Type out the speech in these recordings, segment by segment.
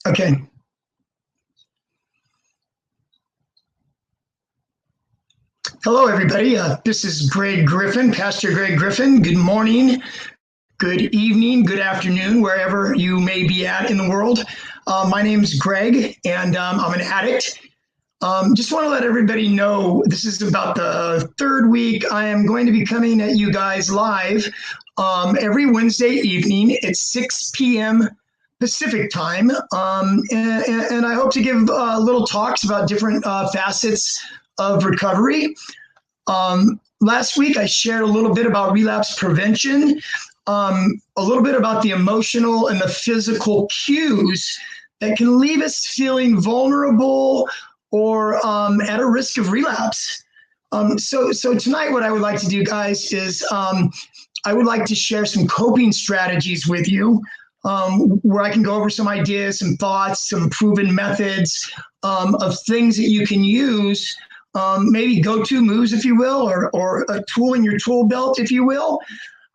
Okay. Hello, everybody. This is Greg Griffin, Pastor Greg Griffin. Good morning, good evening, good afternoon, wherever you may be at in the world. My name's Greg, and I'm an addict. Just want to let everybody know this is about the third week. I am going to be coming at you guys live every Wednesday evening at 6 p.m. Pacific time. And I hope to give little talks about different facets of recovery. Last week, I shared a little bit about relapse prevention, a little bit about the emotional and the physical cues that can leave us feeling vulnerable or at a risk of relapse. So tonight, what I would like to do, guys, is I would like to share some coping strategies with you, where I can go over some ideas, some thoughts, some proven methods of things that you can use, maybe go-to moves, if you will, or a tool in your tool belt, if you will,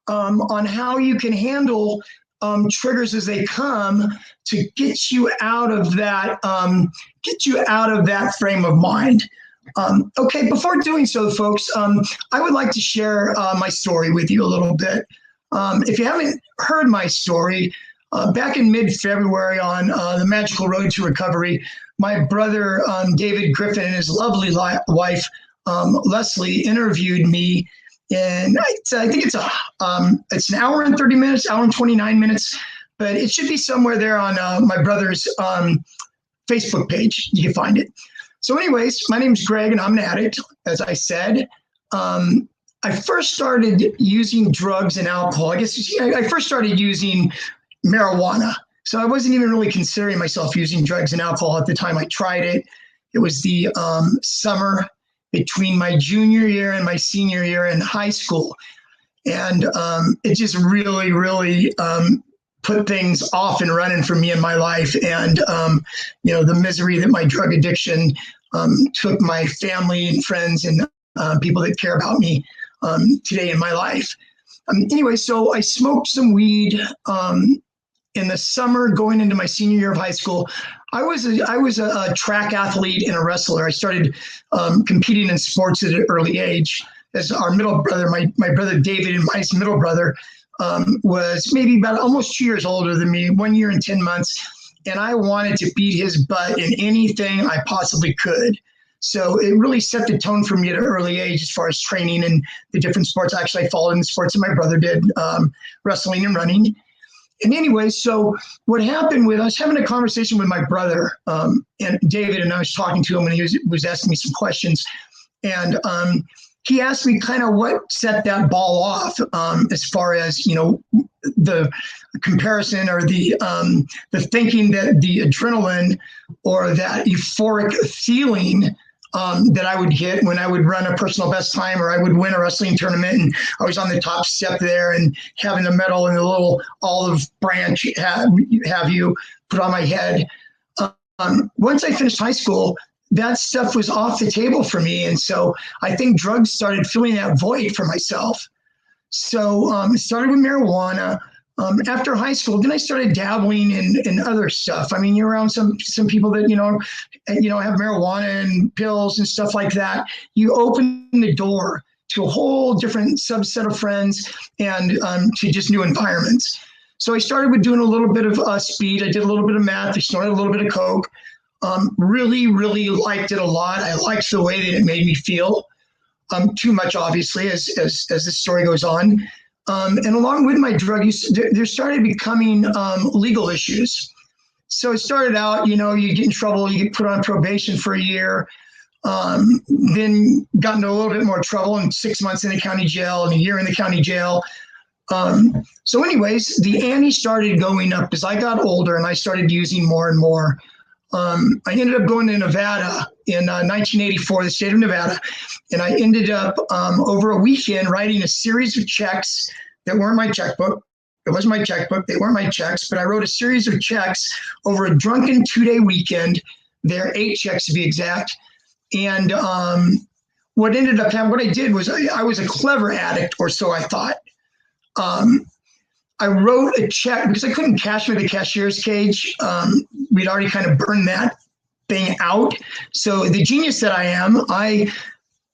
on how you can handle triggers as they come to get you out of that frame of mind. Okay, before doing so, folks, I would like to share my story with you a little bit. If you haven't heard my story, back in mid-February on the Magical Road to Recovery, my brother, David Griffin, and his lovely wife, Leslie, interviewed me. And I think it's an hour and 30 minutes, hour and 29 minutes, but it should be somewhere there on my brother's Facebook page. You can find it. So anyways, my name's Greg, and I'm an addict, as I said. I first started using drugs and alcohol. I first started using marijuana. So I wasn't even really considering myself using drugs and alcohol at the time I tried it. It was the summer between my junior year and my senior year in high school. And it just really, really put things off and running for me in my life. And, the misery that my drug addiction took my family and friends and people that care about me today in my life. Anyway, so I smoked some weed in the summer going into my senior year of high school. I was a track athlete and a wrestler. I started competing in sports at an early age. As our middle brother, my brother David, and my middle brother was maybe about almost 2 years older than me, 1 year and 10 months. And I wanted to beat his butt in anything I possibly could. So it really set the tone for me at an early age as far as training and the different sports. Actually, I followed in the sports that my brother did, wrestling and running. And anyway, so what happened I was having a conversation with my brother and David, and I was talking to him, and he was asking me some questions. And he asked me kind of what set that ball off as far as, the comparison or the thinking that the adrenaline or that euphoric feeling that I would get when I would run a personal best time, or I would win a wrestling tournament and I was on the top step there and having the medal and the little olive branch have you put on my head. Once I finished high school, that stuff was off the table for me. And so I think drugs started filling that void for myself. So it started with marijuana. After high school, then I started dabbling in other stuff. I mean, you're around some people that, have marijuana and pills and stuff like that. You open the door to a whole different subset of friends and to just new environments. So I started with doing a little bit of speed. I did a little bit of meth. I started a little bit of coke. Really, really liked it a lot. I liked the way that it made me feel. Too much, obviously, as the story goes on. And along with my drug use, there started becoming legal issues. So it started out, you get in trouble, you get put on probation for a year, then got into a little bit more trouble, and 6 months in the county jail and a year in the county jail. So anyways, the ante started going up as I got older and I started using more and more. I ended up going to Nevada in 1984, the state of Nevada, and I ended up over a weekend writing a series of checks that weren't my checkbook. It wasn't my checkbook. They weren't my checks, but I wrote a series of checks over a drunken 2-day weekend. There, 8 checks to be exact. And what ended up happening, what I did was I was a clever addict, or so I thought. I wrote a check because I couldn't cash me the cashier's cage. We'd already kind of burned that thing out. So the genius that I am, I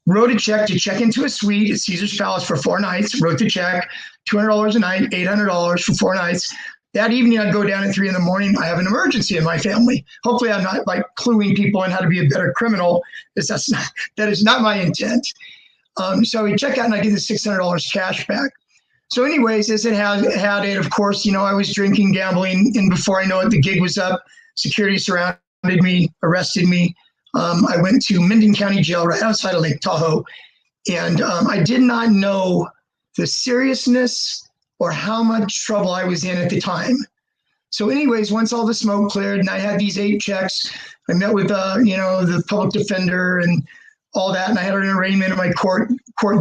wrote a check to check into a suite at Caesar's Palace for 4 nights, wrote the check, $200 a night, $800 for 4 nights. That evening, I'd go down at 3 a.m. I have an emergency in my family. Hopefully, I'm not like cluing people in how to be a better criminal, because that is not my intent. So we check out and I get the $600 cash back. So anyways, as it had it, of course, I was drinking, gambling, and before I know it, the gig was up. Security surrounded me, arrested me. I went to Minden County Jail right outside of Lake Tahoe. And I did not know the seriousness or how much trouble I was in at the time. So anyways, once all the smoke cleared and I had these 8 checks, I met with, the public defender and all that. And I had an arraignment of my court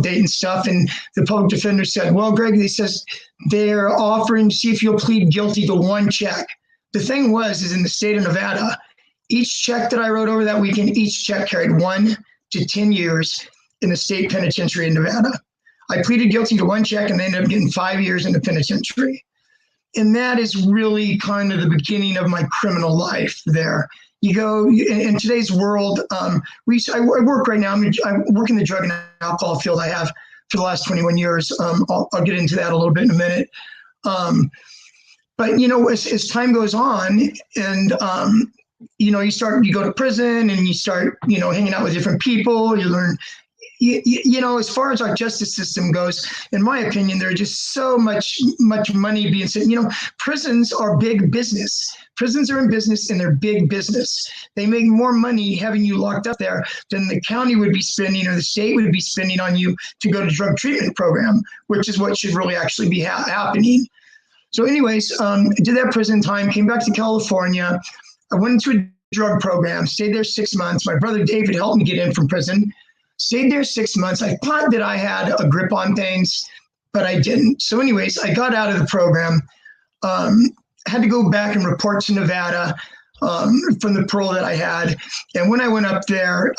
date and stuff. And the public defender said, well, Greg, he says, they're offering to see if you'll plead guilty to 1 check. The thing is in the state of Nevada, each check that I wrote over that weekend, each check carried 1 to 10 years in the state penitentiary in Nevada. I pleaded guilty to 1 check and they ended up getting 5 years in the penitentiary. And that is really kind of the beginning of my criminal life there. You go in today's world. I work right now. I work in the drug and alcohol field. I have for the last 21 years. I'll get into that a little bit in a minute. But as time goes on, and you go to prison and you start hanging out with different people. You learn. As far as our justice system goes, in my opinion, there's just so much money being spent. Prisons are big business. Prisons are in business and they're big business. They make more money having you locked up there than the county would be spending or the state would be spending on you to go to drug treatment program, which is what should really actually be happening. So anyways, did that prison time, came back to California. I went into a drug program, stayed there 6 months. My brother David helped me get in from prison. Stayed there 6 months. I thought that I had a grip on things, but I didn't. So anyways, I got out of the program, had to go back and report to Nevada from the parole that I had. And when I went up there,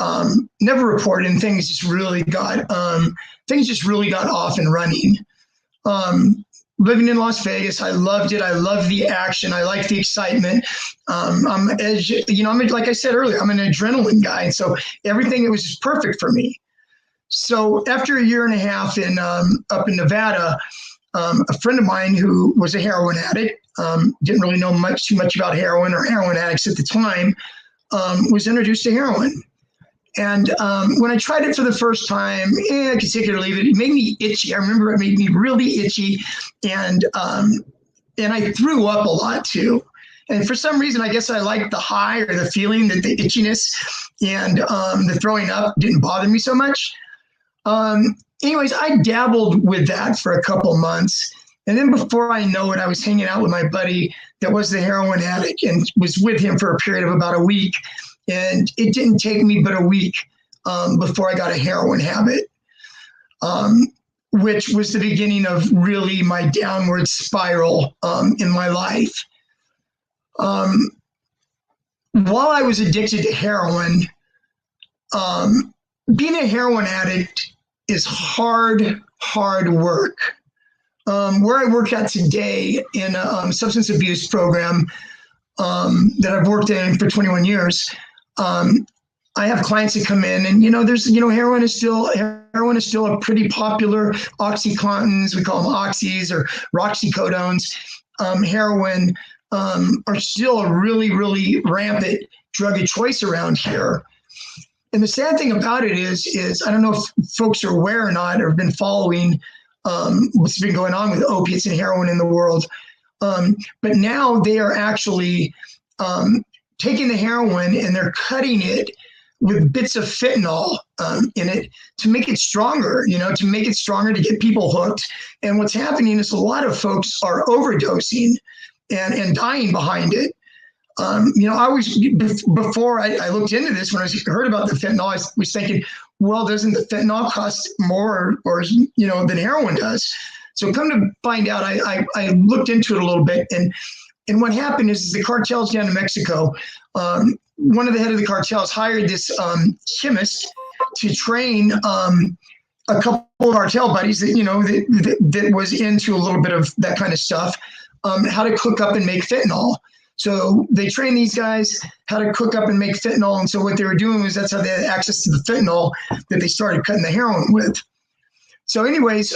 never reported, and things just really got off and running. Living in Las Vegas, I loved it. I loved the action. I liked the excitement. Like I said earlier, I'm an adrenaline guy. And so everything, it was just perfect for me. So after a year and a half up in Nevada, a friend of mine who was a heroin addict, didn't really know too much about heroin or heroin addicts at the time, was introduced to heroin. And when I tried it for the first time, I could take it or leave it. It made me itchy. I remember it made me really itchy, and I threw up a lot too. And for some reason, I guess I liked the high or the feeling, that the itchiness and the throwing up didn't bother me so much. Anyways, I dabbled with that for a couple months. And then before I know it, I was hanging out with my buddy that was the heroin addict and was with him for a period of about a week. And it didn't take me but a week before I got a heroin habit, which was the beginning of really my downward spiral in my life. While I was addicted to heroin, being a heroin addict is hard work. Where I work at today in a substance abuse program that I've worked in for 21 years, I have clients that come in and, heroin is still a pretty popular. OxyContins, we call them oxys or roxycodones. Heroin are still a really, really rampant drug of choice around here. And the sad thing about it is I don't know if folks are aware or not, or have been following what's been going on with opiates and heroin in the world. But now they are actually taking the heroin and they're cutting it with bits of fentanyl in it to make it stronger, to get people hooked. And what's happening is a lot of folks are overdosing and dying behind it. Before I looked into this, when I heard about the fentanyl, I was thinking, well, doesn't the fentanyl cost more or than heroin does? So come to find out, I looked into it a little bit, and what happened is the cartels down in Mexico, one of the head of the cartels hired this chemist to train a couple of our tail buddies that, that was into a little bit of that kind of stuff, how to cook up and make fentanyl. So they trained these guys how to cook up and make fentanyl. And so what they were doing was that's how they had access to the fentanyl that they started cutting the heroin with. So anyways,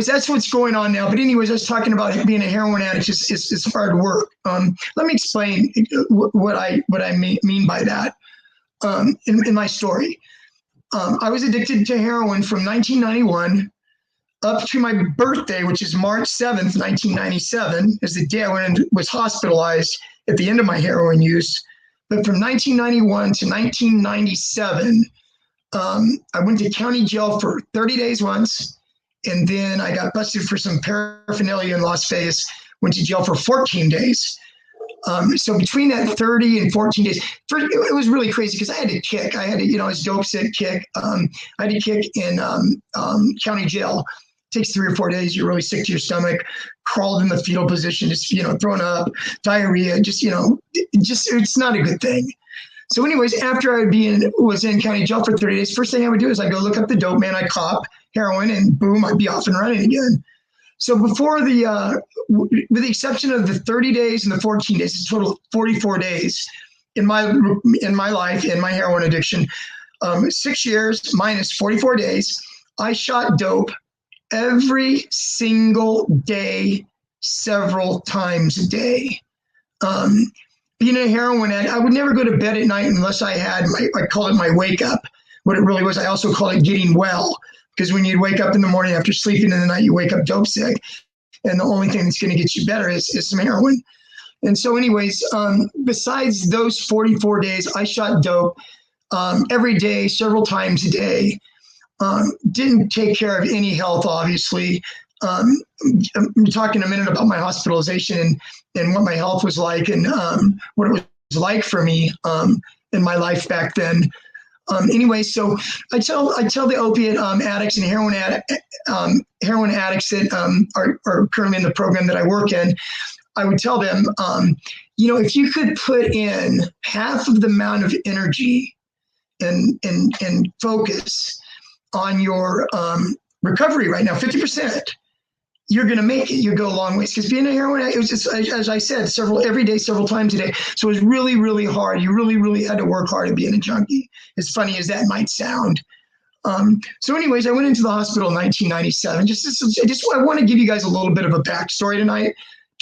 that's what's going on now. But anyways, I was talking about being a heroin addict is hard work. Let me explain what I mean by that in my story. I was addicted to heroin from 1991 up to my birthday, which is March 7th, 1997, is the day I was hospitalized at the end of my heroin use. But from 1991 to 1997, I went to county jail for 30 days once, and then I got busted for some paraphernalia in Las Vegas, went to jail for 14 days. So between that 30 and 14 days, it was really crazy because I had to kick. I had to, I was dope sick, kick. I had to kick in county jail. It takes 3 or 4 days. You're really sick to your stomach, crawled in the fetal position, just, thrown up, diarrhea, just, it's not a good thing. So anyways, after I was in county jail for 30 days, first thing I would do is I go look up the dope man, I cop heroin, and boom, I'd be off and running again. So before with the exception of the 30 days and the 14 days, it's a total of 44 days in my life, in my heroin addiction, 6 years minus 44 days, I shot dope every single day, several times a day. Being a heroin addict, I would never go to bed at night unless I had I call it my wake up. What it really was, I also call it getting well. Because when you wake up in the morning after sleeping in the night, you wake up dope sick. And the only thing that's going to get you better is some heroin. And so anyways, besides those 44 days, I shot dope every day, several times a day. Didn't take care of any health, obviously. I'm talking a minute about my hospitalization and what my health was like and what it was like for me in my life back then. Anyway, so I tell the opiate addicts and heroin addicts that are currently in the program that I work in, I would tell them, if you could put in half of the amount of energy and focus on your recovery right now, 50%, you're going to make it. You go a long ways. Because being a heroin addict, it was just, as I said, every day, several times a day. So it was really, really hard. You really, really had to work hard at being a junkie, as funny as that might sound. So anyways, I went into the hospital in 1997. I want to give you guys a little bit of a backstory tonight.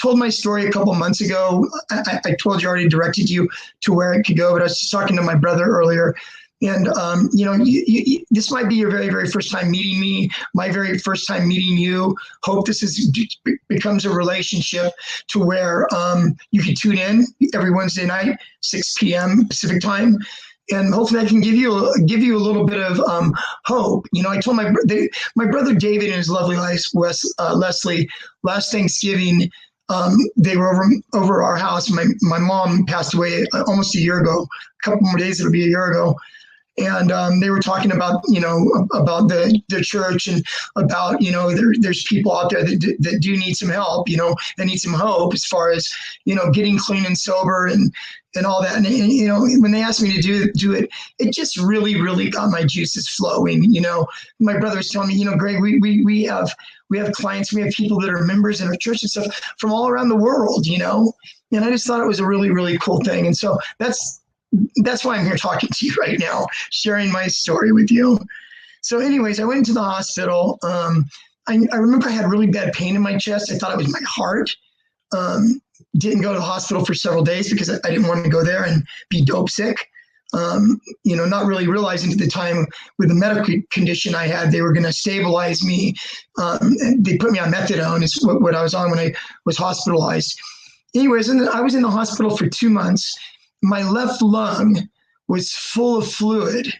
Told my story a couple months ago. I told you, already directed you to where it could go, but I was just talking to my brother earlier. And, this might be your very, very first time meeting me, my very first time meeting you. Hope this becomes a relationship to where you can tune in every Wednesday night, 6 p.m. Pacific time. And hopefully I can give you a little bit of hope. I told my brother David and his lovely wife, Leslie, last Thanksgiving, they were over our house. My mom passed away almost a year ago, a couple more days, it'll be a year ago. And they were talking about, about the church and about, there's people out there that do need some help, that need some hope as far as, getting clean and sober and all that. And when they asked me to do it, it just really, really got my juices flowing. My brother was telling me, Greg, we have clients, we have people that are members in our church and stuff from all around the world, and I just thought it was a really, really cool thing. And so that's why I'm here talking to you right now, sharing my story with you. So anyways, I went into the hospital. I remember I had really bad pain in my chest. I thought it was my heart. Didn't go to the hospital for several days because I didn't want to go there and be dope sick. Not really realizing at the time with the medical condition I had, they were going to stabilize me. And they put me on methadone is what I was on when I was hospitalized. Anyways, and I was in the hospital for 2 months. My left lung was full of fluid.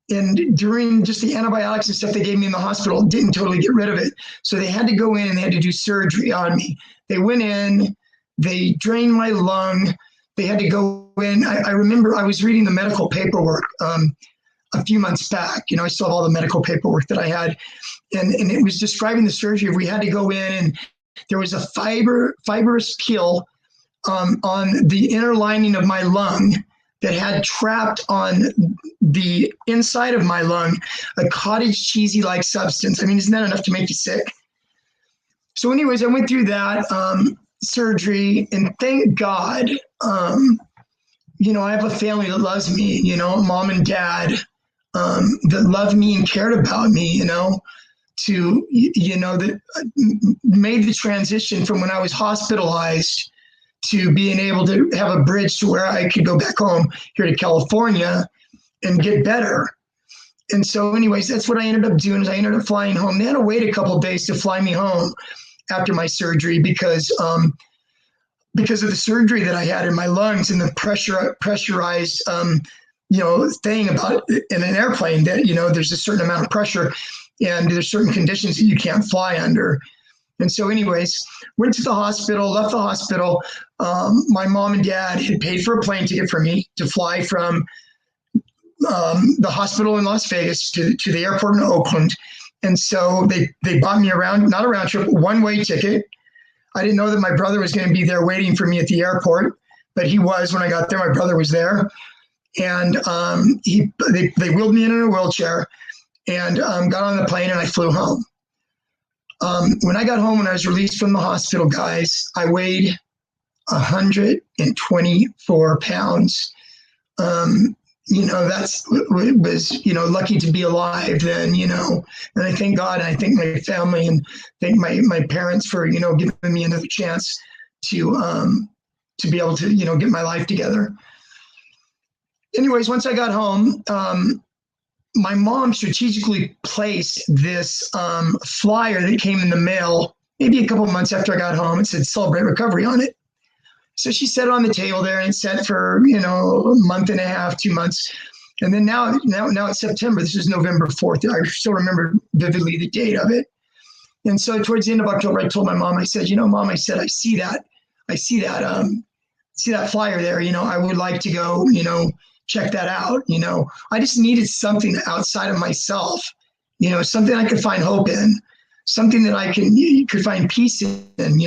And during just the antibiotics and stuff they gave me in the hospital, didn't totally get rid of it. So they had to go in and they had to do surgery on me. They went in, they drained my lung. They had to go in. I remember I was reading the medical paperwork a few months back. I still have all the medical paperwork that I had. And it was describing the surgery. We had to go in and there was a fibrous peel on the inner lining of my lung that had trapped on the inside of my lung a cottage cheesy-like substance. I mean, isn't that enough to make you sick? So anyways, I went through that surgery, and thank God, I have a family that loves me, mom and dad that loved me and cared about me, that made the transition from when I was hospitalized to being able to have a bridge to where I could go back home here to California and get better. And so anyways, that's what I ended up doing is I ended up flying home. They had to wait a couple of days to fly me home after my surgery because of the surgery that I had in my lungs and the pressurized, thing about in an airplane that, there's a certain amount of pressure and there's certain conditions that you can't fly under. And so anyways, went to the hospital, left the hospital. My mom and dad had paid for a plane ticket for me to fly from the hospital in Las Vegas to the airport in Oakland. And so they bought me not a round trip, one-way ticket. I didn't know that my brother was going to be there waiting for me at the airport, but he was when I got there. My brother was there. And they wheeled me in a wheelchair and got on the plane and I flew home. When I got home, when I was released from the hospital, guys, I weighed 124 pounds. That's was, lucky to be alive then, and I thank God and I thank my family and thank my parents for, giving me another chance to be able to, get my life together. Anyways, once I got home, my mom strategically placed this flyer that came in the mail maybe a couple months after I got home. It said Celebrate Recovery on it. So she set it on the table there and it sat for, a month and a half, 2 months. And then now it's September. This is November 4th. I still remember vividly the date of it. And so towards the end of October, I told my mom, I said, Mom, I said, I see that flyer there. I would like to go, check that out. I just needed something outside of myself, something I could find hope in, something that I could find peace in,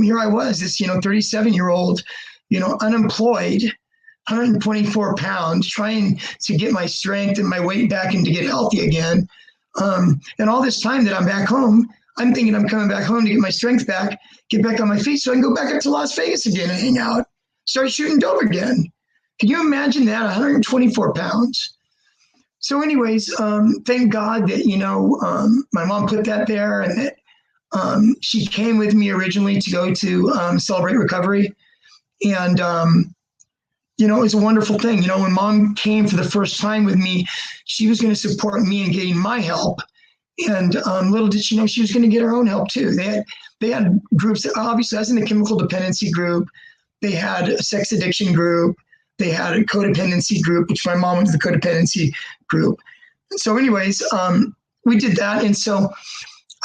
here I was, this, 37-year-old, unemployed, 124 pounds, trying to get my strength and my weight back and to get healthy again. And all this time that I'm back home, I'm thinking I'm coming back home to get my strength back, get back on my feet so I can go back up to Las Vegas again and hang out, start shooting dope again. Can you imagine that? 124 pounds. So anyways, thank God that, my mom put that there and that she came with me originally to go to Celebrate Recovery. And, it was a wonderful thing. When Mom came for the first time with me, she was going to support me in getting my help. And little did she know she was going to get her own help too. They had groups that obviously I was in the chemical dependency group. They had a sex addiction group. They had a codependency group, which my mom went to the codependency group. And so anyways, we did that. And so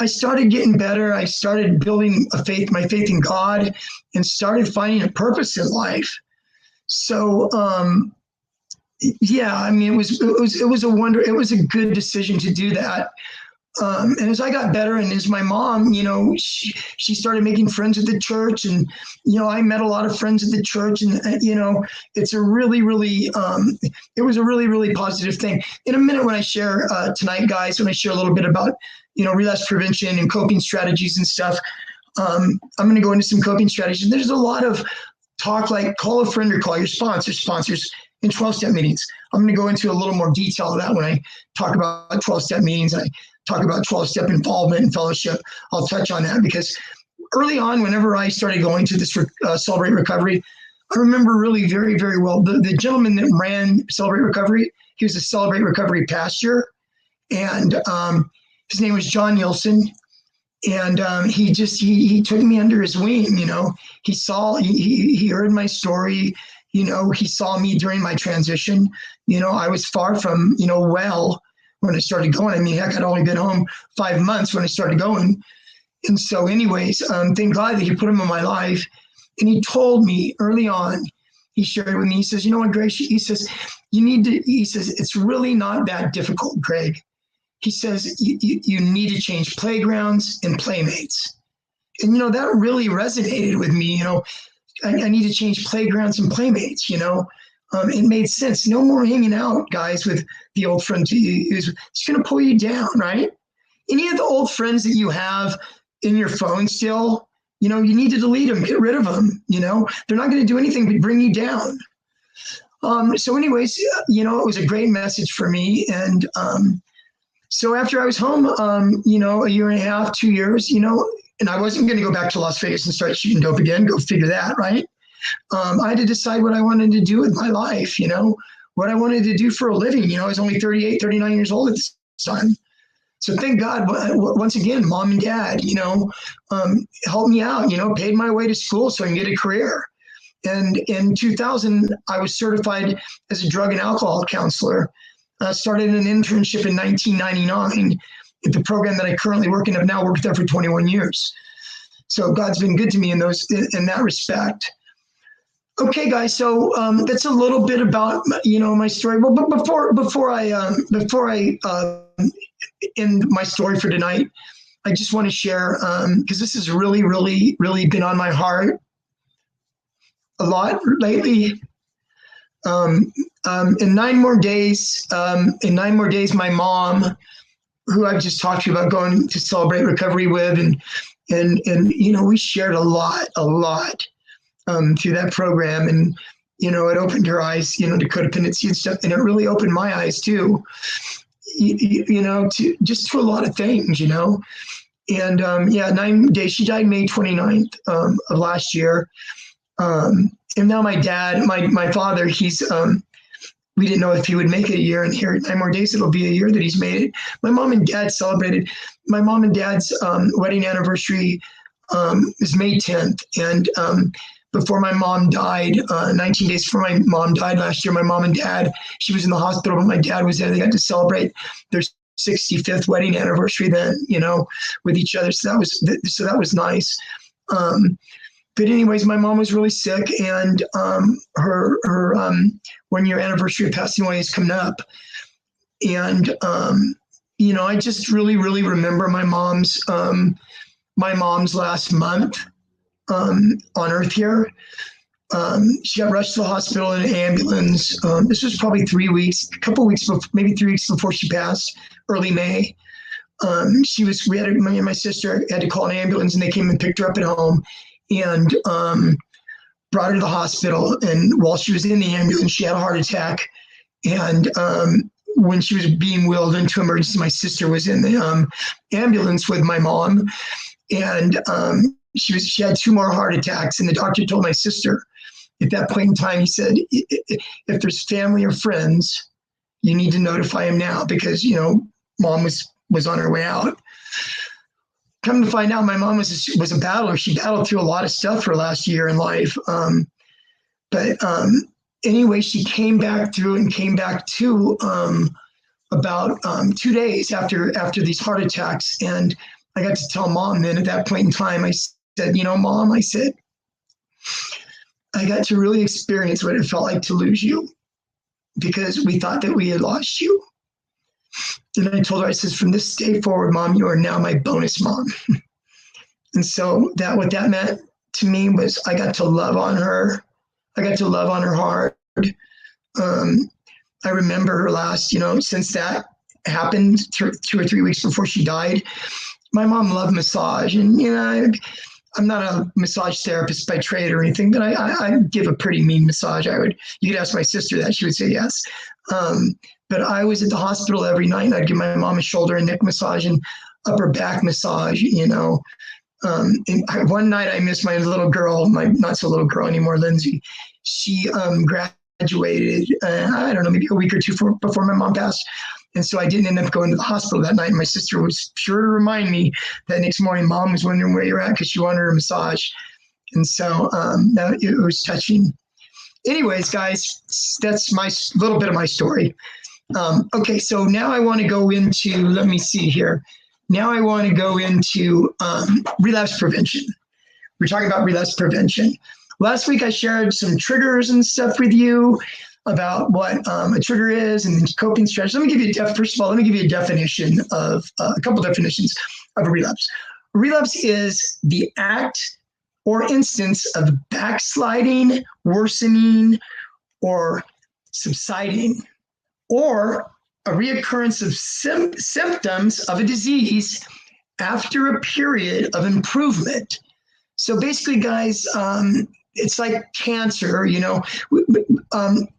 I started getting better. I started building my faith in God and started finding a purpose in life. So, it was a wonder. It was a good decision to do that. And as I got better and as my mom, she started making friends at the church and, I met a lot of friends at the church and, it's a really, really, it was a really, really positive thing. In a minute when I share tonight, guys, when I share a little bit about, relapse prevention and coping strategies and stuff, I'm going to go into some coping strategies. There's a lot of talk like call a friend or call your sponsors in 12-step meetings. I'm going to go into a little more detail of that when I talk about 12-step meetings and I talk about 12-step involvement and fellowship. I'll touch on that because early on, whenever I started going to this Celebrate Recovery, I remember really very, very well the gentleman that ran Celebrate Recovery. He was a Celebrate Recovery pastor, and his name was John Nielsen. And he took me under his wing. He heard my story. He saw me during my transition. I was far from well when I started going. I mean, heck, I'd only been home 5 months when I started going. And so anyways, thank God that he put him in my life. And he told me early on, he shared with me, he says, you know what, Greg, he says, it's really not that difficult, Greg. He says, you need to change playgrounds and playmates. And, that really resonated with me. I need to change playgrounds and playmates, it made sense. No more hanging out, guys, with the old friends. It's going to pull you down, right? Any of the old friends that you have in your phone still, you need to delete them, get rid of them. They're not going to do anything but bring you down. So anyways, it was a great message for me. And so after I was home, a year and a half, 2 years, and I wasn't going to go back to Las Vegas and start shooting dope again. Go figure that, right? I had to decide what I wanted to do with my life, what I wanted to do for a living. I was only 38, 39 years old at this time. So thank God, once again, mom and dad, helped me out, paid my way to school so I can get a career. And in 2000, I was certified as a drug and alcohol counselor. Started an internship in 1999 at the program that I currently work in. I've now worked there for 21 years. So God's been good to me in that respect. Okay, guys. So that's a little bit about my story. Well, but before I end my story for tonight, I just want to share because this has really, really, really been on my heart a lot lately. In 9 more days, my mom, who I've just talked to you about going to celebrate recovery with, and we shared a lot through that program, and it opened her eyes, to codependency and stuff, and it really opened my eyes too, to a lot of things, and 9 days. She died May 29th of last year. And now my dad, my father, he's, we didn't know if he would make it a year, and here at 9 more days, it'll be a year that he's made it. My mom and dad celebrated. My mom and dad's wedding anniversary is May 10th. And before my mom died, 19 days before my mom died last year, my mom and dad, she was in the hospital, but my dad was there. They got to celebrate their 65th wedding anniversary then, with each other. So that was nice. But anyways, my mom was really sick, and her 1 year anniversary of passing away is coming up. And I just really, really remember my mom's last month on Earth here. She got rushed to the hospital in an ambulance. This was probably 3 weeks, a couple weeks before, maybe 3 weeks before she passed, early May. Me and my sister had to call an ambulance, and they came and picked her up at home and brought her to the hospital. And while she was in the ambulance, she had a heart attack. And when she was being wheeled into emergency, my sister was in the ambulance with my mom. And she had 2 more heart attacks. And the doctor told my sister at that point in time, he said, if there's family or friends, you need to notify him now, because, mom was on her way out. Come to find out, my mom was a battler. She battled through a lot of stuff her last year in life. But anyway, she came back through and came back to about 2 days after these heart attacks. And I got to tell mom then at that point in time, I said, Mom, I said, I got to really experience what it felt like to lose you, because we thought that we had lost you. And I told her, I said, from this day forward, Mom, you are now my bonus mom. And so what that meant to me was I got to love on her. I got to love on her hard. I remember her last, since that happened 2 or 3 weeks before she died, my mom loved massage. And, I'm not a massage therapist by trade or anything, but I give a pretty mean massage. You could ask my sister that, she would say yes. But I was at the hospital every night, and I'd give my mom a shoulder and neck massage and upper back massage, And one night I missed my little girl, my not so little girl anymore, Lindsay. She graduated, I don't know, maybe a week or two before my mom passed. And so I didn't end up going to the hospital that night. And my sister was sure to remind me that next morning, Mom was wondering where you're at, because she wanted her massage. And so it was touching. Anyways, guys, that's my little bit of my story. Okay, so now I want to go into, let me see here. Now I want to go into relapse prevention. We're talking about relapse prevention. Last week I shared some triggers and stuff with you about what a trigger is and coping strategies. Let me give you a definition of a couple definitions of a relapse. A relapse is the act or instance of backsliding, worsening, or subsiding, or a reoccurrence of symptoms of a disease after a period of improvement. So basically, guys, it's like cancer,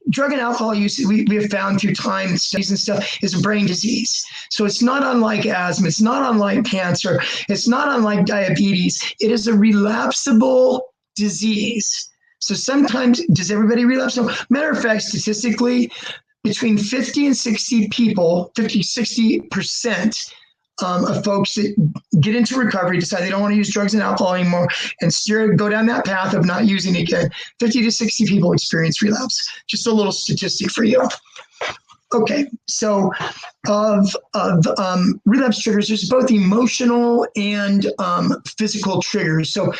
drug and alcohol use, we have found through time and studies and stuff, is a brain disease. So it's not unlike asthma. It's not unlike cancer. It's not unlike diabetes. It is a relapsable disease. So sometimes, does everybody relapse? No. Matter of fact, statistically, between 50 and 60 people, 60% of folks that get into recovery, decide they don't want to use drugs and alcohol anymore, and go down that path of not using it again, 50 to 60 people experience relapse. Just a little statistic for you. Okay, so of relapse triggers, there's both emotional and physical triggers. So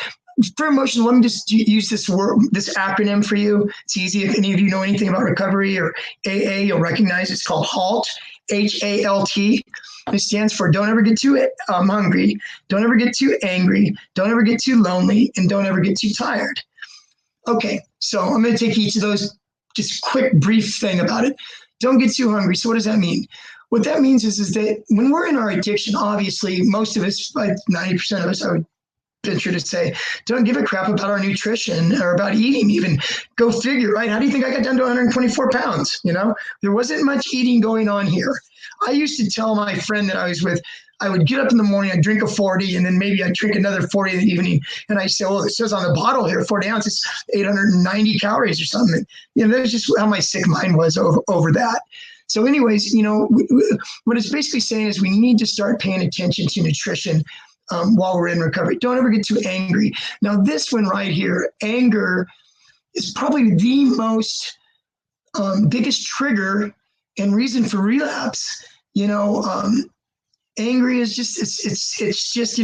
for emotional, let me just use this acronym for you. It's easy. If any of you know anything about recovery or AA, you'll recognize it's called HALT, HALT. It stands for don't ever get too hungry, don't ever get too angry, don't ever get too lonely, and don't ever get too tired. Okay, so I'm going to take each of those, just quick, brief thing about it. Don't get too hungry. So what does that mean? What that means is that when we're in our addiction, obviously, most of us, like 90% of us, I would venture to say, don't give a crap about our nutrition or about eating even. Go figure, right? How do you think I got down to 124 pounds? There wasn't much eating going on here. I used to tell my friend that I was with, I would get up in the morning, I'd drink a 40, and then maybe I'd drink another 40 in the evening. And I say, well, it says on the bottle here, 40 ounces, 890 calories or something. That's just how my sick mind was over that. So anyways, what it's basically saying is we need to start paying attention to nutrition while we're in recovery. Don't ever get too angry. Now, this one right here, anger, is probably the most biggest trigger and reason for relapse. Angry is just, it's just,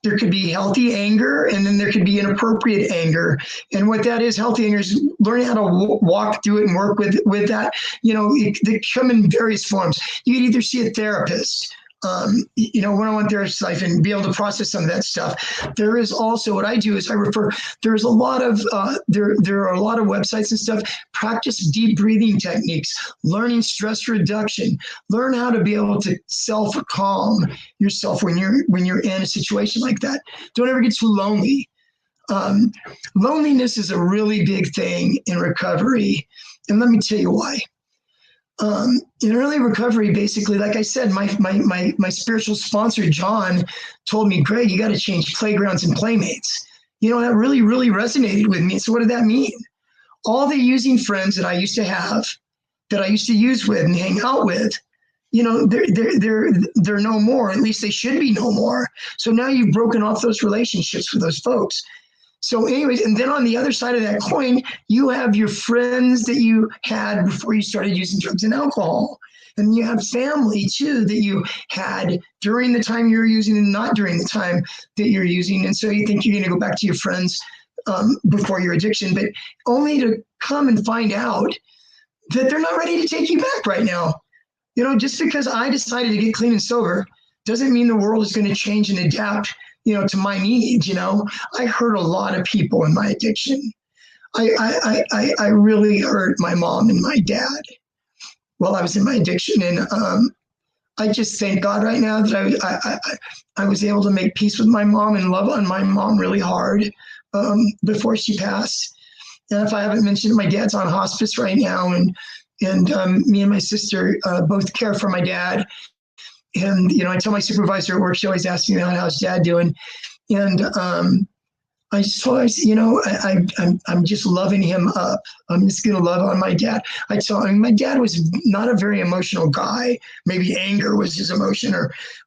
there could be healthy anger, and then there could be inappropriate anger. And what that is, healthy anger, is learning how to walk through it and work with that. They come in various forms. You could either see a therapist, one-on-one therapist life, and be able to process some of that stuff. There is also, what I do is I refer, there's a lot of, there are a lot of websites and stuff, practice deep breathing techniques, learning stress reduction, learn how to be able to self-calm yourself when you're in a situation like that. Don't ever get too lonely. Loneliness is a really big thing in recovery. And let me tell you why. In early recovery, basically, like I said, my spiritual sponsor, John, told me, Greg, you got to change playgrounds and playmates. That really, really resonated with me. So what did that mean? All the using friends that I used to have, that I used to use with and hang out with, they're no more. At least they should be no more. So now you've broken off those relationships with those folks. So anyways, and then on the other side of that coin, you have your friends that you had before you started using drugs and alcohol. And you have family too that you had during the time you were using and not during the time that you're using. And so you think you're going to go back to your friends before your addiction, but only to come and find out that they're not ready to take you back right now. Just because I decided to get clean and sober doesn't mean the world is going to change and adapt to my needs. I hurt a lot of people in my addiction. I really hurt my mom and my dad while I was in my addiction. And I just thank God right now that I was able to make peace with my mom and love on my mom really hard before she passed. And if I haven't mentioned it, my dad's on hospice right now. And me and my sister both care for my dad. And, I tell my supervisor at work, she always asks me, how's dad doing? And I'm just loving him up. I'm just going to love on my dad. My dad was not a very emotional guy. Maybe anger was his emotion,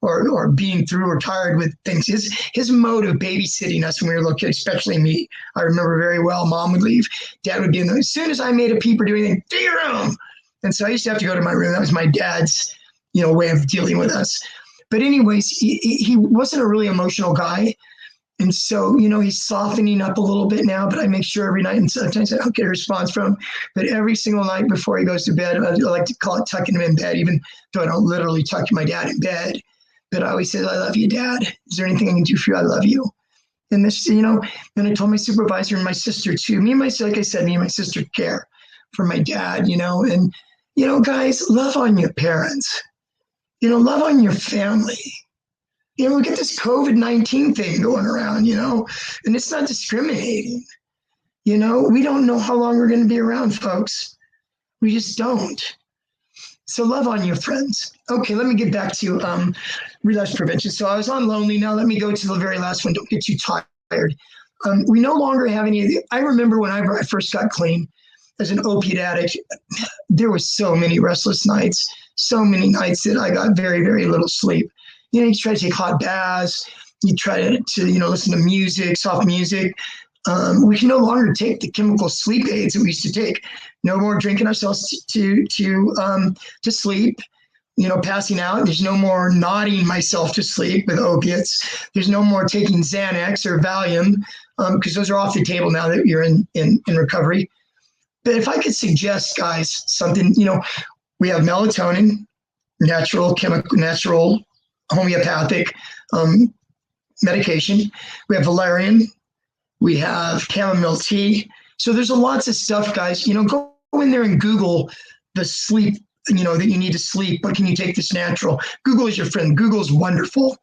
or being through or tired with things. His mode of babysitting us when we were little kids, especially me, I remember very well. Mom would leave. Dad would be in there. As soon as I made a peep or do anything, to your room. And so I used to have to go to my room. That was my dad's way of dealing with us. But anyways, he wasn't a really emotional guy. And so, he's softening up a little bit now, but I make sure every night, and sometimes I don't get a response from him, but every single night before he goes to bed, I like to call it tucking him in bed, even though I don't literally tuck my dad in bed. But I always say, I love you, Dad. Is there anything I can do for you? I love you. And this, and I told my supervisor and my sister too. Like I said, me and my sister care. from my dad, and, guys, love on your parents, love on your family. We get this COVID-19 thing going around, and it's not discriminating. We don't know how long we're going to be around, folks. We just don't. So love on your friends. Okay, let me get back to relapse prevention. So I was on lonely. Now let me go to the very last one. Don't get too tired. We no longer have any. I remember when I first got clean as an opiate addict, there was so many restless nights, so many nights that I got very, very little sleep. You try to take hot baths. You try to listen to music, soft music. We can no longer take the chemical sleep aids that we used to take. No more drinking ourselves to sleep. Passing out. There's no more nodding myself to sleep with opiates. There's no more taking Xanax or Valium because those are off the table now that you're in recovery. But if I could suggest, guys, something, we have melatonin, natural homeopathic medication. We have valerian. We have chamomile tea. So there's lots of stuff, guys. Go in there and Google the sleep, that you need to sleep. But can you take this natural? Google is your friend. Google is wonderful.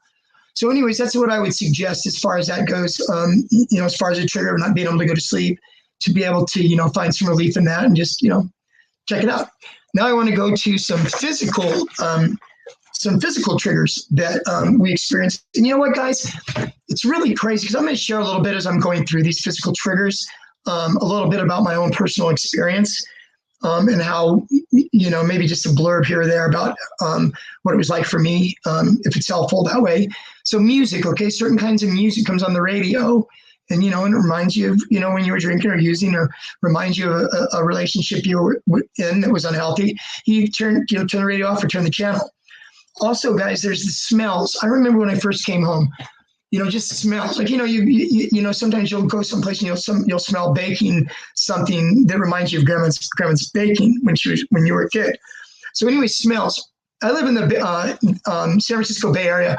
So anyways, that's what I would suggest as far as that goes. As far as a trigger of not being able to go to sleep, to be able to, find some relief in that and just, check it out. Now I want to go to some physical triggers that we experience. And you know what, guys? It's really crazy because I'm going to share a little bit as I'm going through these physical triggers, a little bit about my own personal experience and how, maybe just a blurb here or there about what it was like for me, if it's helpful that way. So music, okay, certain kinds of music comes on the radio and, and it reminds you of, when you were drinking or using, or reminds you of a relationship you were in that was unhealthy. You turn the radio off or turn the channel. Also, guys, there's the smells. I remember when I first came home, just smells. Like, you sometimes you'll go someplace and you'll smell baking something that reminds you of grandma's baking when you were a kid. So anyway, smells. I live in the San Francisco Bay Area.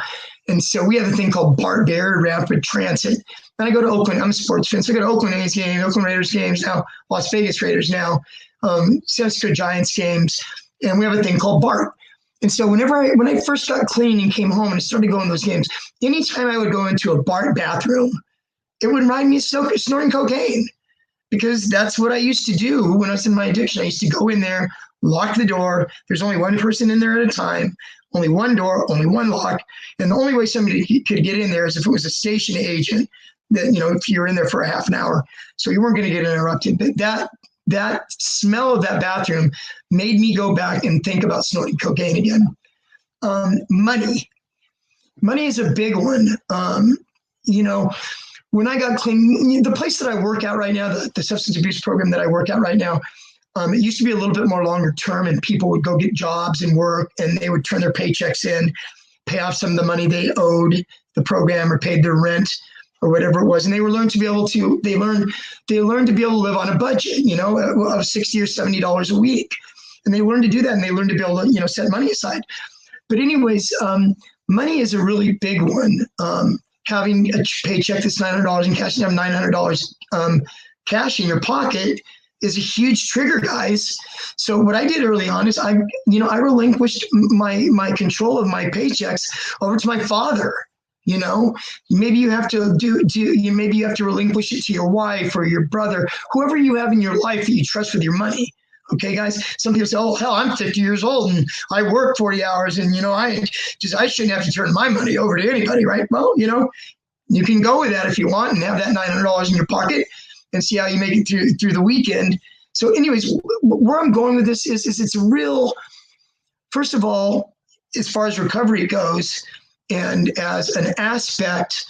And so we have a thing called BART, Bay Area Rapid Transit. And I go to Oakland. I'm a sports fan. So I go to Oakland A's games, Oakland Raiders games now, Las Vegas Raiders now, San Francisco Giants games. And we have a thing called BART. And so when I first got clean and came home and I started going to those games, anytime I would go into a BART bathroom, it would remind me of snorting cocaine, because that's what I used to do when I was in my addiction. I used to go in there, lock the door. There's only one person in there at a time, only one door, only one lock. And the only way somebody could get in there is if it was a station agent that, if you were in there for a half an hour. So you weren't going to get interrupted. But that smell of that bathroom made me go back and think about snorting cocaine again. Money is a big one. When I got clean, the place that I work at right now, the substance abuse program that I work at right now, it used to be a little bit more longer term, and people would go get jobs and work, and they would turn their paychecks in, pay off some of the money they owed the program or paid their rent or whatever it was. And they learned to be able to live on a budget, of $60 or $70 a week. And they learned to do that, and they learned to be able to, set money aside. But anyways, money is a really big one. Having a paycheck that's $900 and cashing out $900 cash in your pocket is a huge trigger, guys. So what I did early on is I relinquished my control of my paychecks over to my father. Maybe you have to maybe you have to relinquish it to your wife or your brother, whoever you have in your life that you trust with your money. Okay, guys. Some people say, "Oh, hell, I'm 50 years old and I work 40 hours, and I shouldn't have to turn my money over to anybody, right?" Well, you can go with that if you want and have that $900 in your pocket and see how you make it through the weekend. So, anyways, where I'm going with this is it's real. First of all, as far as recovery goes, and as an aspect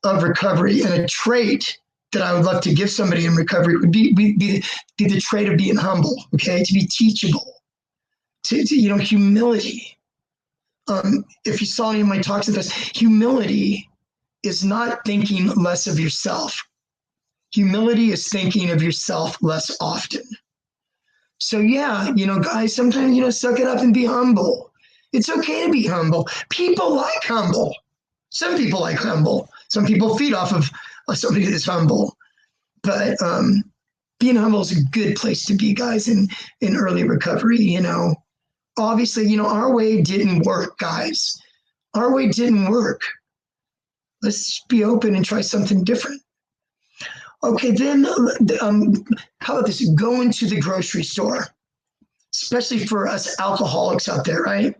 of recovery and a trait that I would love to give somebody in recovery would be the trait of being humble, okay? To be teachable, to humility. If you saw any of my talks in this, humility is not thinking less of yourself. Humility is thinking of yourself less often. So yeah, guys, sometimes, suck it up and be humble. It's okay to be humble. People like humble. Some people like humble. Some people feed off of somebody that's humble. But being humble is a good place to be, guys, in early recovery. You know, obviously, you know, our way didn't work, guys. Our way didn't work. Let's be open and try something different. Okay, then how about this? Go into the grocery store, especially for us alcoholics out there, right?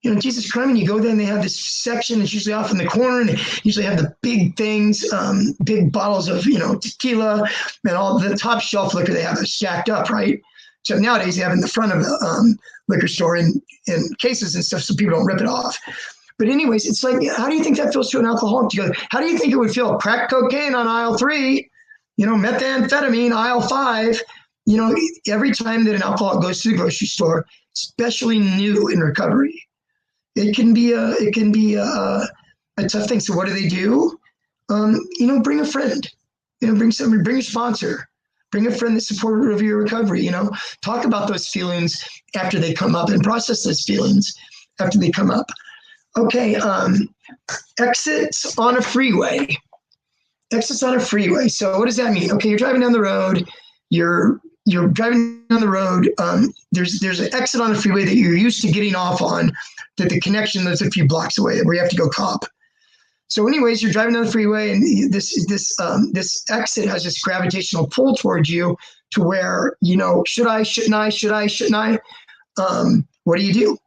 You know, Jesus Christ, when you go there and they have this section that's usually off in the corner, and they usually have the big things, big bottles of, you know, tequila and all the top shelf liquor they have stacked up, right? So nowadays they have in the front of the liquor store in cases and stuff so people don't rip it off. But anyways, it's like, how do you think that feels to an alcoholic? How do you think it would feel? Crack cocaine on aisle 3, you know, methamphetamine, aisle 5. You know, every time that an alcoholic goes to the grocery store, especially new in recovery, it can be a tough thing. So what do? You know, bring a friend. You know, bring somebody, bring a sponsor, bring a friend that's supportive of your recovery. You know, talk about those feelings after they come up and process those feelings after they come up. Okay, exits on a freeway. Exits on a freeway. So what does that mean? Okay, you're driving down the road. You're driving down the road. There's an exit on a freeway that you're used to getting off on, that the connection lives a few blocks away, where you have to go cop. So anyways, you're driving down the freeway, and this exit has this gravitational pull towards you, to where, you know, should I, shouldn't I, should I, shouldn't I? What do?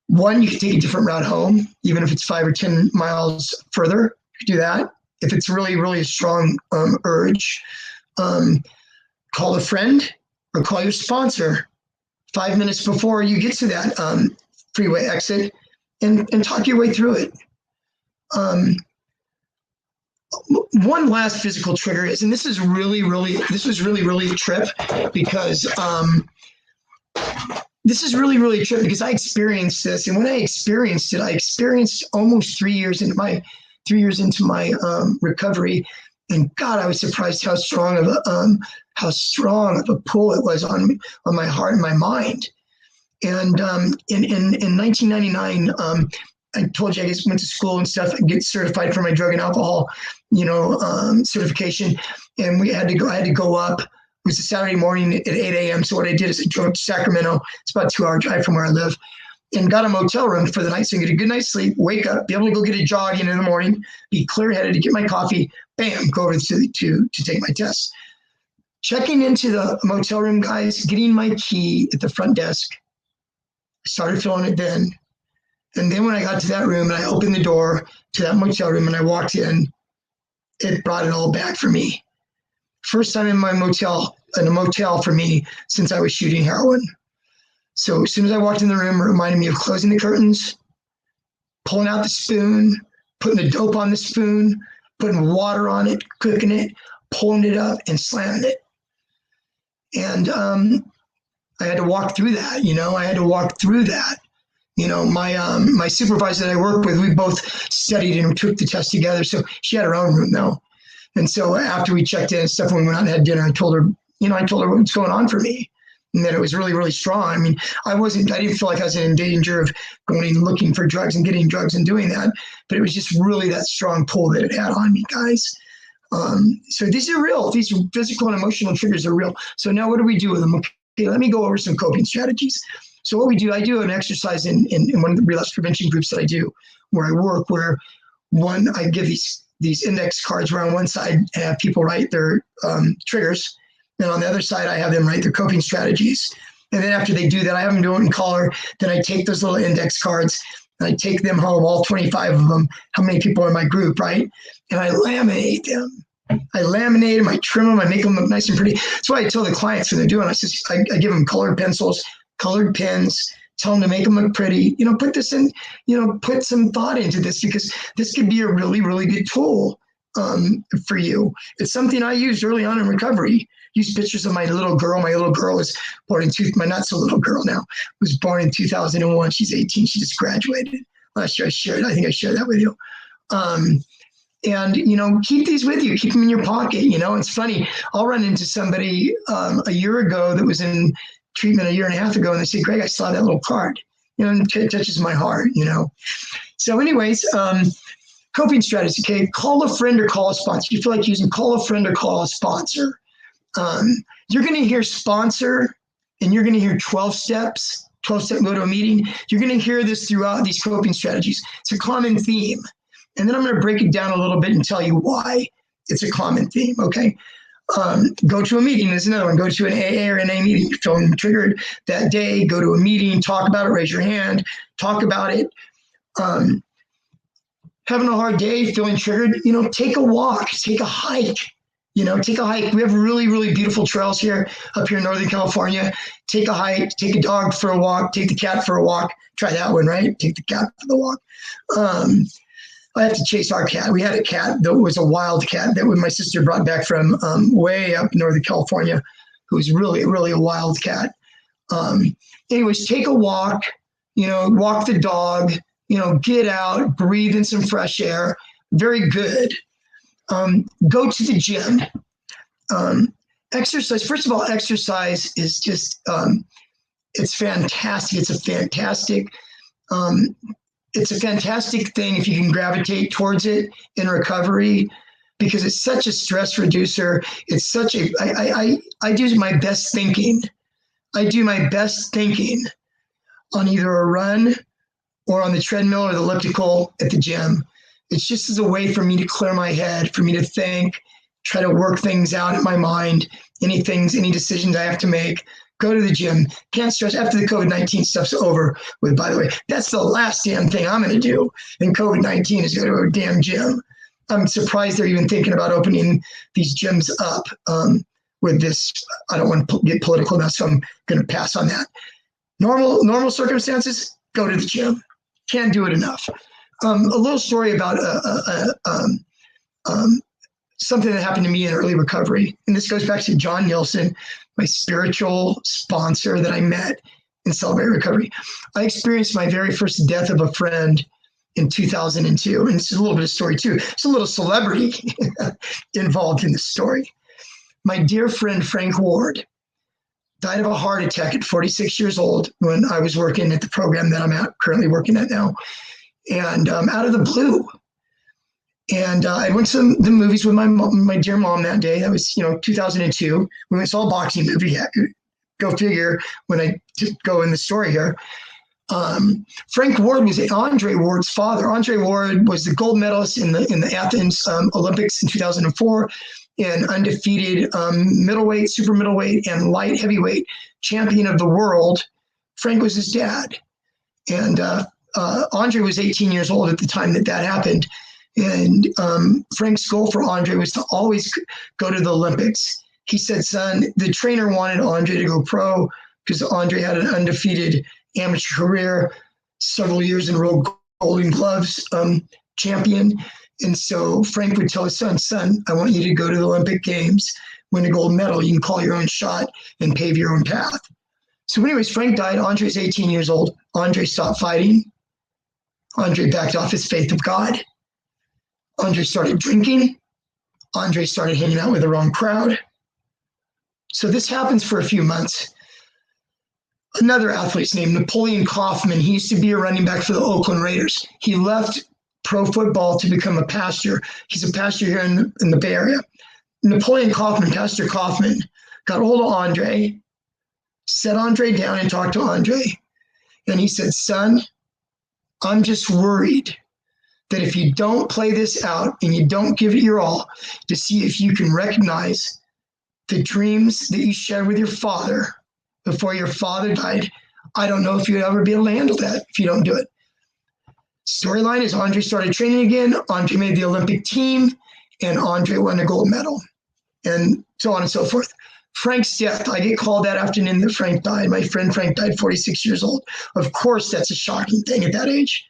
One, you can take a different route home, even if it's 5 or 10 miles further. You can do that. If it's really, really a strong urge, call a friend or call your sponsor 5 minutes before you get to that freeway exit, and talk your way through it. One last physical trigger is, and this was really a trip, because I experienced this. And when I experienced it, I experienced almost 3 years into my recovery. And God, I was surprised how strong of a pull it was on my heart and my mind. And in 1999, I told you I just went to school and stuff and get certified for my drug and alcohol, you know, certification. And I had to go up. It was a Saturday morning at 8 a.m. So what I did is I drove to Sacramento. It's about a 2-hour drive from where I live, and got a motel room for the night, so I get a good night's sleep, wake up, be able to go get a jog in the morning, be clear-headed to get my coffee, bam, go over to take my test. Checking into the motel room, guys, getting my key at the front desk. I started feeling it then. And then when I got to that room and I opened the door to that motel room and I walked in, it brought it all back for me. First time in a motel for me since I was shooting heroin. So as soon as I walked in the room, it reminded me of closing the curtains, pulling out the spoon, putting the dope on the spoon, putting water on it, cooking it, pulling it up and slamming it. And I had to walk through that, you know, You know, my supervisor that I worked with, we both studied and took the test together. So she had her own room though. And so after we checked in and stuff, when we went out and had dinner, I told her what's going on for me, and that it was really, really strong. I mean, I didn't feel like I was in danger of going and looking for drugs and getting drugs and doing that, but it was just really that strong pull that it had on me, guys. So these are real. These physical and emotional triggers are real. So now what do we do with them? Okay, let me go over some coping strategies. So what we do, I do an exercise in one of the relapse prevention groups that I do, where I work, where I give these index cards where on one side I have people write their triggers, and on the other side I have them write their coping strategies. And then after they do that, I have them do it in color. Then I take those little index cards and I take them home, all 25 of them, how many people are in my group, right? And I laminate them. I trim them, I make them look nice and pretty. That's why I tell the clients when they're doing it, I give them colored pencils, colored pens, tell them to make them look pretty. You know, put this in, put some thought into this, because this could be a really, really good tool for you. It's something I used early on in recovery. Use pictures of my little girl. My little girl was born my not so little girl now, was born in 2001. She's 18. She just graduated last year. I think I shared that with you. And, keep these with you. Keep them in your pocket. It's funny. I'll run into somebody a year ago that was in treatment a year and a half ago, and they say, Greg, I saw that little card. It touches my heart, So anyways, coping strategies. Okay, call a friend or call a sponsor. You feel like using call a friend or call a sponsor. You're going to hear sponsor, and you're going to hear 12 steps, 12-step go to a meeting. You're going to hear this throughout these coping strategies. It's a common theme. And then I'm going to break it down a little bit and tell you why it's a common theme, okay? Go to a meeting is another one. Go to an AA or NA meeting. You're feeling triggered that day. Go to a meeting, talk about it, raise your hand, talk about it. Having a hard day, feeling triggered, take a walk, take a hike, take a hike. We have really, really beautiful trails here up here in Northern California. Take a hike, take a dog for a walk, take the cat for a walk. Try that one, right? Take the cat for the walk. I have to chase our cat. We had a cat that was a wild cat that my sister brought back from way up in Northern California, who was really, really a wild cat. Anyways, take a walk, walk the dog, get out, breathe in some fresh air. Very good. Go to the gym. Exercise. First of all, exercise is just, it's fantastic. It's a fantastic thing if you can gravitate towards it in recovery, because it's such a stress reducer. It's such a, I do my best thinking. I do my best thinking on either a run or on the treadmill or the elliptical at the gym. It's just as a way for me to clear my head, for me to think, try to work things out in my mind, any decisions I have to make. Go to the gym. Can't stress after the COVID-19 stuff's over with, by the way. That's the last damn thing I'm going to do in COVID-19 is go to a damn gym. I'm surprised they're even thinking about opening these gyms up with this. I don't want to get political now, so I'm going to pass on that. Normal circumstances, go to the gym. Can't do it enough. A little story about something that happened to me in early recovery. And this goes back to John Nielsen, my spiritual sponsor that I met in Celebrate Recovery. I experienced my very first death of a friend in 2002. And this is a little bit of story too. There's a little celebrity involved in the story. My dear friend, Frank Ward, died of a heart attack at 46 years old when I was working at the program that I'm currently working at now. And out of the blue. And I went to the movies with my dear mom that day. That was, 2002. We went and saw a boxing movie. Go figure when I go in the story here. Frank Ward was Andre Ward's father. Andre Ward was the gold medalist in the Athens Olympics in 2004 and undefeated middleweight, super middleweight, and light heavyweight champion of the world. Frank was his dad. And Andre was 18 years old at the time that happened. And Frank's goal for Andre was to always go to the Olympics. He said, son, the trainer wanted Andre to go pro because Andre had an undefeated amateur career, several years in a row, Golden Gloves champion. And so Frank would tell his son, I want you to go to the Olympic Games, win a gold medal. You can call your own shot and pave your own path. So anyways, Frank died. Andre's 18 years old. Andre stopped fighting. Andre backed off his faith of God. Andre started drinking. Andre started hanging out with the wrong crowd. So this happens for a few months. Another athlete's named Napoleon Kaufman. He used to be a running back for the Oakland Raiders. He left pro football to become a pastor. He's a pastor here in the Bay Area. Napoleon Kaufman, Pastor Kaufman, got a hold of Andre, set Andre down and talked to Andre. And he said, son, I'm just worried that if you don't play this out and you don't give it your all to see if you can recognize the dreams that you shared with your father before your father died, I don't know if you'd ever be able to handle that if you don't do it. Storyline is Andre started training again. Andre made the Olympic team and Andre won a gold medal and so on and so forth. Frank's death, I get called that afternoon that Frank died. My friend Frank died 46 years old. Of course, that's a shocking thing at that age.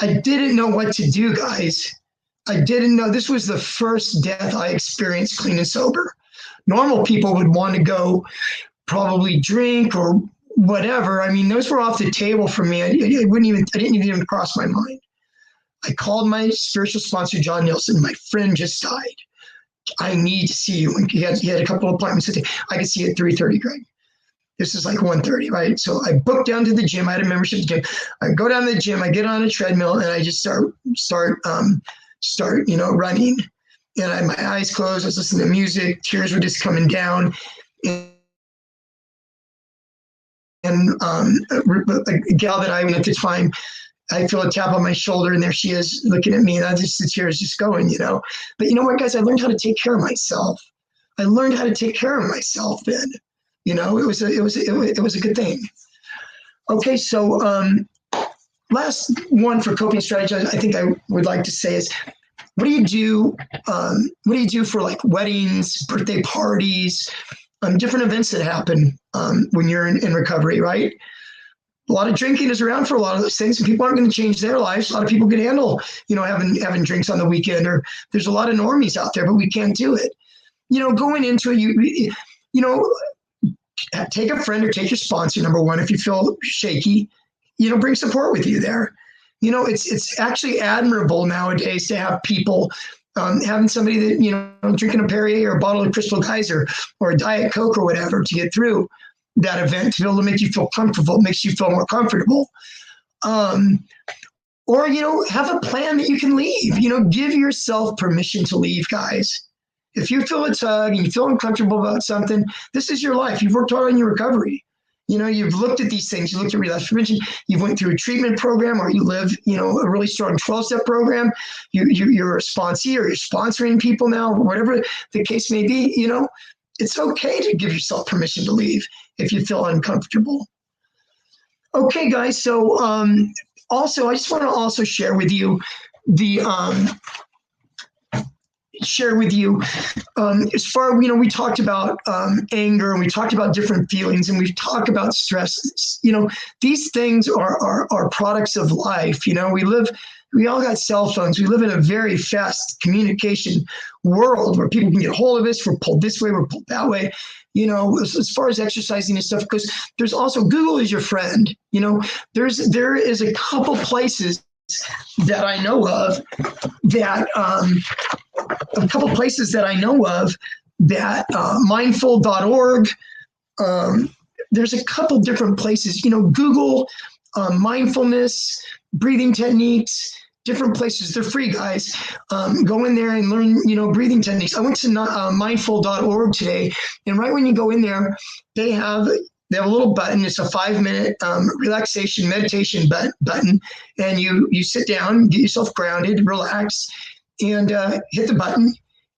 I didn't know what to do, guys. I didn't know. This was the first death I experienced clean and sober. Normal people would want to go probably drink or whatever. I mean, those were off the table for me. I didn't even cross my mind. I called my spiritual sponsor, John Nielsen. My friend just died. I need to see you. And he had a couple of appointments. I could see you at 3:30, Greg. This is like 1:30, right? So I booked down to the gym. I had a membership gym. I go down to the gym. I get on a treadmill and I just start running. and I had my eyes closed. I was listening to music. Tears were just coming down. And a gal that I went at the time, I feel a tap on my shoulder, and there she is looking at me, and the tears just going, you know. But you know what, guys? I learned how to take care of myself. I learned how to take care of myself then. You know, it was a good thing. Okay, so last one for coping strategies I think I would like to say is, what do you do? What do you do for like weddings, birthday parties, different events that happen when you're in recovery, right? A lot of drinking is around for a lot of those things, and people aren't going to change their lives. A lot of people can handle, you know, having drinks on the weekend, or there's a lot of normies out there, but we can't do it. You know, going into it, you know, take a friend or take your sponsor, number one. If you feel shaky, you know, bring support with you there. You know, it's actually admirable nowadays to have people, having somebody that, you know, drinking a Perrier or a bottle of Crystal Geyser or a Diet Coke or whatever to get through that event, to be able to make you feel comfortable, makes you feel more comfortable. Or, you know, have a plan that you can leave. You know, give yourself permission to leave, guys. If you feel a tug and you feel uncomfortable about something, this is your life. You've worked hard on your recovery. You know, you've looked at these things. You looked at relapse prevention. You've went through a treatment program, or you live, you know, a really strong 12-step program. You're a sponsee, or you're sponsoring people now, whatever the case may be. You know, it's okay to give yourself permission to leave if you feel uncomfortable. Okay, guys. So also, I just want to also share with you the as far, you know, we talked about anger, and we talked about different feelings, and we've talked about stress. You know, these things are products of life. You know, we all got cell phones. We live in a very fast communication world where people can get a hold of us. We're pulled this way, we're pulled that way. You know, as far as exercising and stuff, because there's also Google is your friend. You know, there is a couple places that I know of that mindful.org. There's a couple different places, you know, Google mindfulness, breathing techniques, different places. They're free, guys. Go in there and learn, you know, breathing techniques. I went to mindful.org today, and right when you go in there, they have a little button. It's a 5-minute relaxation meditation button, and you sit down, get yourself grounded, relax, and hit the button,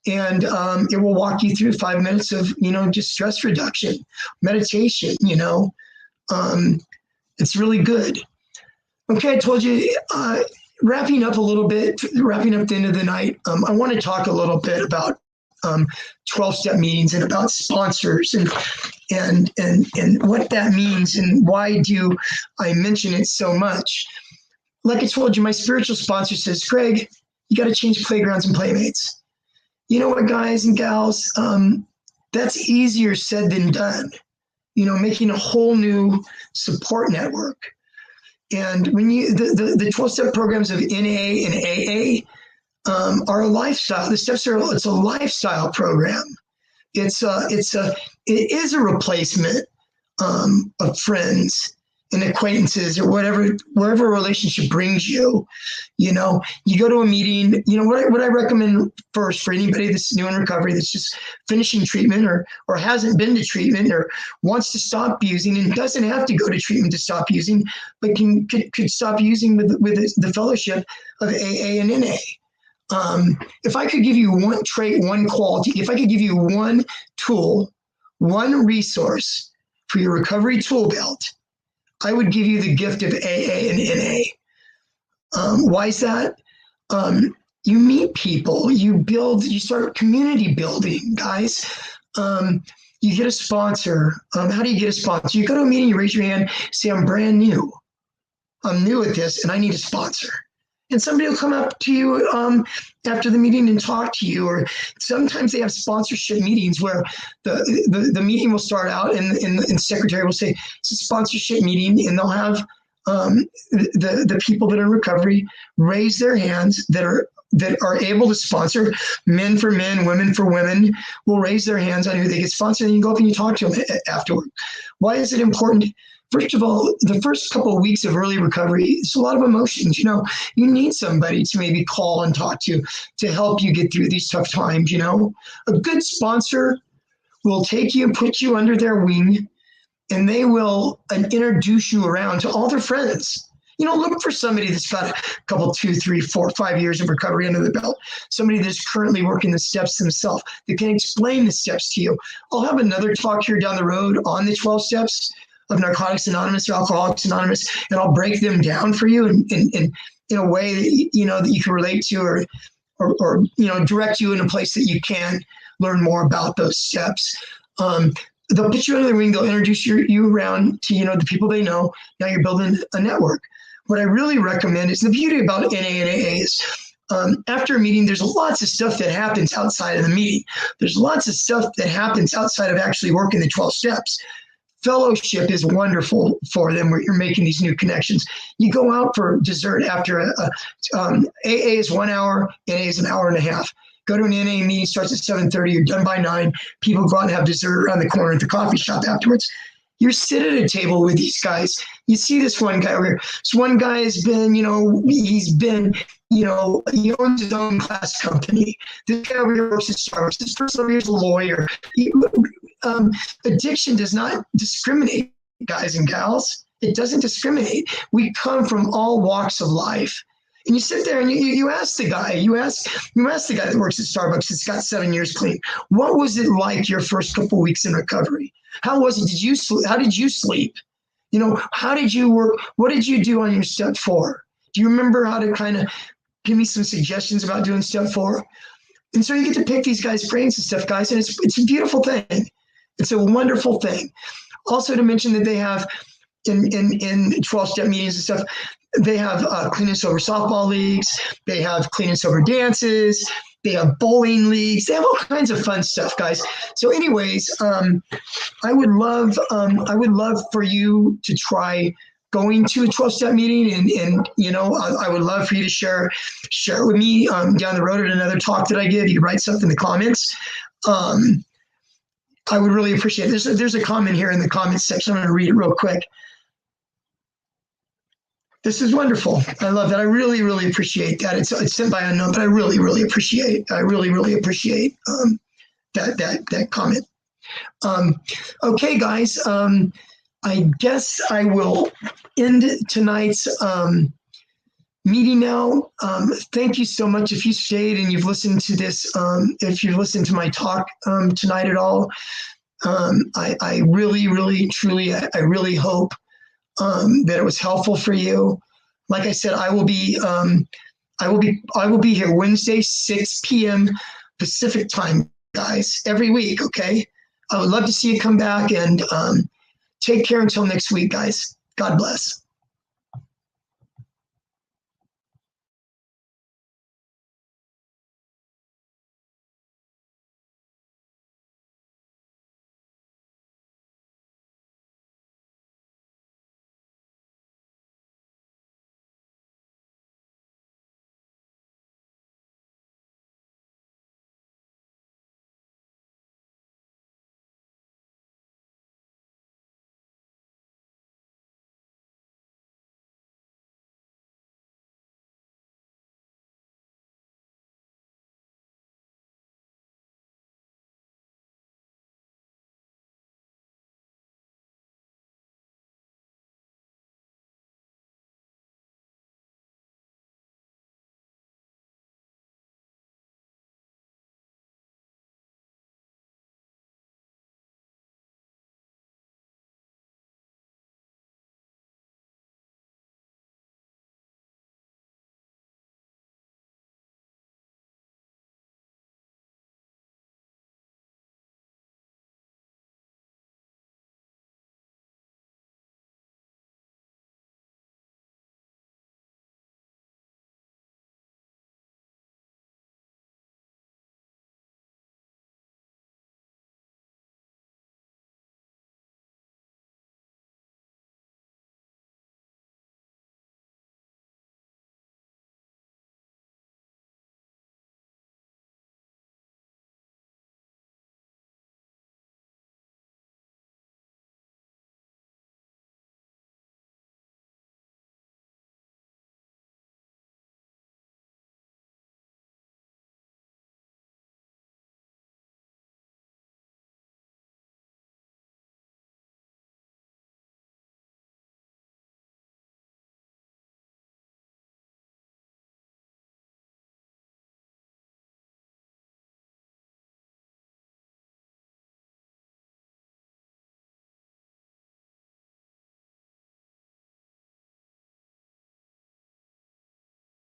and it will walk you through 5 minutes of, you know, just stress reduction, meditation. You know, it's really good. Okay, I told you. Wrapping up the end of the night, I want to talk a little bit about 12-step meetings and about sponsors and what that means, and why do I mention it so much. Like I told you, my spiritual sponsor says, Craig, you got to change playgrounds and playmates. You know what, guys and gals, that's easier said than done. You know, making a whole new support network. And when the 12-step programs of NA and AA are a lifestyle. The steps it's a lifestyle program. It is a replacement of friends and acquaintances, or wherever a relationship brings you. You know, you go to a meeting. You know what I recommend first for anybody that's new in recovery, that's just finishing treatment, or hasn't been to treatment, or wants to stop using, and doesn't have to go to treatment to stop using, but could stop using with the fellowship of AA and NA. If I could give you one trait, one quality, if I could give you one tool, one resource for your recovery tool belt, I would give you the gift of AA and NA. Why is that? You meet people, you start community building, guys. You get a sponsor. How do you get a sponsor? You go to a meeting, you raise your hand, say, I'm brand new. I'm new at this, and I need a sponsor. And somebody will come up to you after the meeting and talk to you. Or sometimes they have sponsorship meetings where the meeting will start out, and the secretary will say, it's a sponsorship meeting, and they'll have the people that are in recovery raise their hands that are able to sponsor. Men for men, women for women will raise their hands on who they get sponsored, and you go up and you talk to them afterward. Why is it important? First of all, the first couple of weeks of early recovery, it's a lot of emotions. You need somebody to maybe call and talk to help you get through these tough times. A good sponsor will take you and put you under their wing, and they will introduce you around to all their friends. Look for somebody that's got a couple, 2, 3, 4, 5 years of recovery under the belt. Somebody that's currently working the steps themselves that can explain the steps to you. I'll have another talk here down the road on the 12 steps of Narcotics Anonymous or Alcoholics Anonymous, and I'll break them down for you in a way that that you can relate to, or direct you in a place that you can learn more about those steps. They'll put you under the ring. They'll introduce you around to the people they know. Now you're building a network. What I really recommend is the beauty about NA and AA is after a meeting, there's lots of stuff that happens outside of the meeting. There's lots of stuff that happens outside of actually working the 12 steps. Fellowship is wonderful for them where you're making these new connections. You go out for dessert after AA is 1 hour, NA is an hour and a half. Go to an NA meeting, starts at 7:30, you're done by 9. People go out and have dessert around the corner at the coffee shop afterwards. You sit at a table with these guys. You see this one guy over here. This one guy has been, he owns his own glass company. This guy over here works at Starbucks. This person over here is a lawyer. Addiction does not discriminate, guys and gals. It doesn't discriminate. We come from all walks of life. And you sit there and you ask the guy, you ask the guy that works at Starbucks that's got 7 years clean, what was it like your first couple of weeks in recovery? How was it? How did you sleep? How did you work? What did you do on your step 4? Do you remember how to kind of give me some suggestions about doing step 4? And so you get to pick these guys' brains and stuff, guys, and it's a beautiful thing. It's a wonderful thing. Also to mention that they have in 12-step meetings and stuff, they have clean and sober softball leagues. They have clean and sober dances. They have bowling leagues. They have all kinds of fun stuff, guys. So anyways, I would love for you to try going to a 12-step meeting, and I would love for you to share it with me down the road at another talk that I give. You can write stuff in the comments. I would really appreciate it. There's a comment here in the comments section. I'm going to read it real quick. This is wonderful. I love that. I really, really appreciate that. It's sent by unknown, but I really, really appreciate that comment. Okay, guys. I guess I will end tonight's meeting now. Thank you so much. If you stayed and you've listened to this, if you've listened to my talk tonight at all, I really, really, truly, I really hope that it was helpful for you. Like I said, I will be here Wednesday, 6 p.m. Pacific time, guys, every week. Okay. I would love to see you come back, and take care until next week, guys. God bless.